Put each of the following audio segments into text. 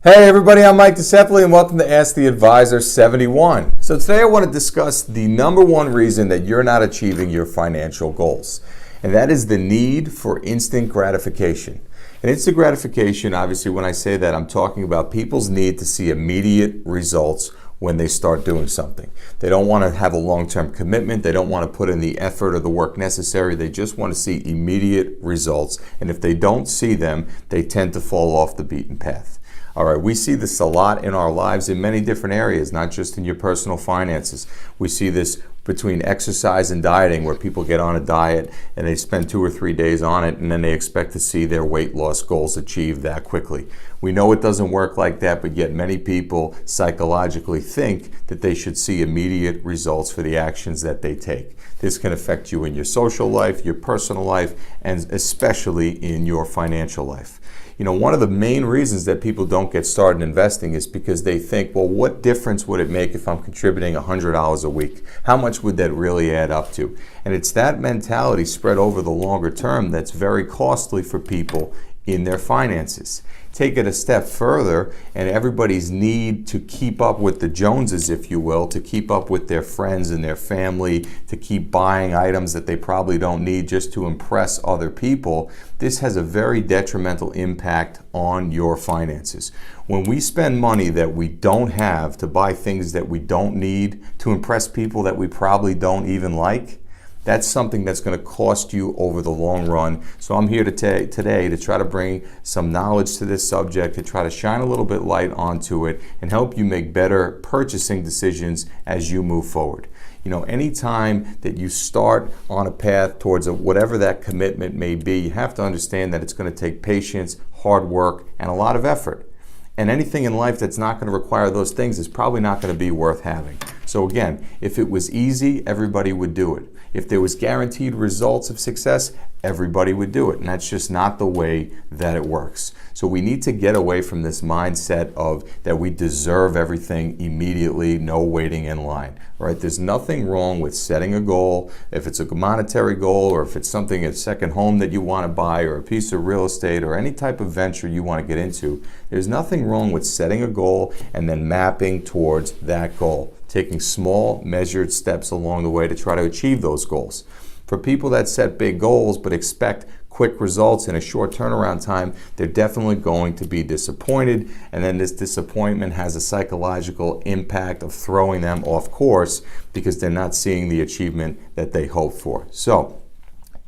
Hey everybody, I'm Mike DeCepoli and welcome to Ask the Advisor 71. So today I want to discuss the number one reason that you're not achieving your financial goals. And that is the need for instant gratification. And instant gratification, obviously when I say that, I'm talking about people's need to see immediate results when they start doing something. They don't want to have a long-term commitment. They don't want to put in the effort or the work necessary. They just want to see immediate results. And if they don't see them, they tend to fall off the beaten path. All right, we see this a lot in our lives in many different areas, not just in your personal finances. We see this between exercise and dieting, where people get on a diet and they spend 2 or 3 days on it and then they expect to see their weight loss goals achieved that quickly. We know it doesn't work like that, but yet many people psychologically think that they should see immediate results for the actions that they take. This can affect you in your social life, your personal life, and especially in your financial life. You know, one of the main reasons that people don't get started investing is because they think, well, what difference would it make if I'm contributing $100 a week? How much would that really add up to? And it's that mentality spread over the longer term that's very costly for people in their finances. Take it a step further, and everybody's need to keep up with the Joneses, if you will, to keep up with their friends and their family, to keep buying items that they probably don't need just to impress other people, this has a very detrimental impact on your finances. When we spend money that we don't have to buy things that we don't need to impress people that we probably don't even like, that's something that's going to cost you over the long run. So I'm here today to try to bring some knowledge to this subject, to try to shine a little bit light onto it and help you make better purchasing decisions as you move forward. You know, anytime that you start on a path towards whatever that commitment may be, you have to understand that it's going to take patience, hard work, and a lot of effort. And anything in life that's not going to require those things is probably not going to be worth having. So again, if it was easy, everybody would do it. If there was guaranteed results of success, everybody would do it. And that's just not the way that it works. So we need to get away from this mindset of that we deserve everything immediately, no waiting in line. Right? There's nothing wrong with setting a goal. If it's a monetary goal, or if it's something, a second home that you want to buy, or a piece of real estate, or any type of venture you want to get into, there's nothing wrong with setting a goal and then mapping towards that goal, taking small measured steps along the way to try to achieve those goals. For people that set big goals but expect quick results in a short turnaround time, they're definitely going to be disappointed, and then this disappointment has a psychological impact of throwing them off course because they're not seeing the achievement that they hope for. So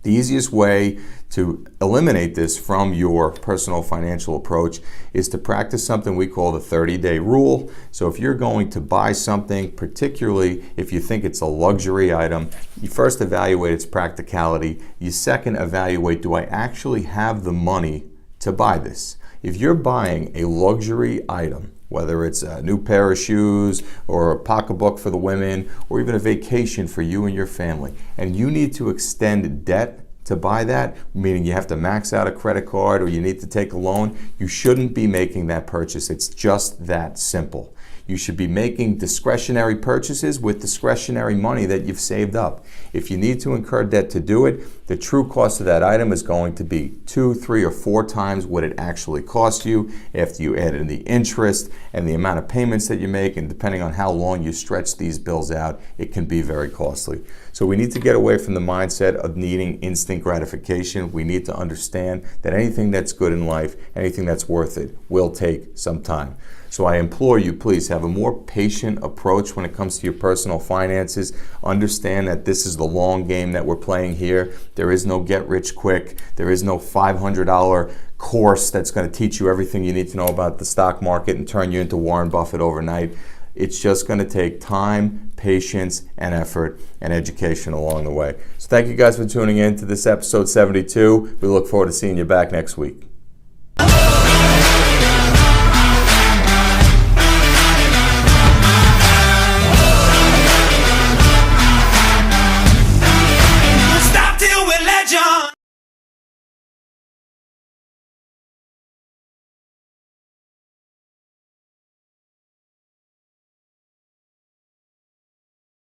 the easiest way to eliminate this from your personal financial approach is to practice something we call the 30-day rule. So if you're going to buy something, particularly if you think it's a luxury item, you first evaluate its practicality. You second evaluate, do I actually have the money to buy this? If you're buying a luxury item, whether it's a new pair of shoes or a pocketbook for the women or even a vacation for you and your family, and you need to extend debt to buy that, meaning you have to max out a credit card or you need to take a loan, you shouldn't be making that purchase. It's just that simple. You should be making discretionary purchases with discretionary money that you've saved up. If you need to incur debt to do it, the true cost of that item is going to be 2, 3, or 4 times what it actually cost you after you add in the interest and the amount of payments that you make, and depending on how long you stretch these bills out, it can be very costly. So we need to get away from the mindset of needing instant gratification. We need to understand that anything that's good in life, anything that's worth it, will take some time. So I implore you, please have a more patient approach when it comes to your personal finances. Understand that this is the long game that we're playing here. There is no get rich quick. There is no $500 course that's going to teach you everything you need to know about the stock market and turn you into Warren Buffett overnight. It's just going to take time, patience, and effort, and education along the way. So thank you guys for tuning in to this episode 72. We look forward to seeing you back next week.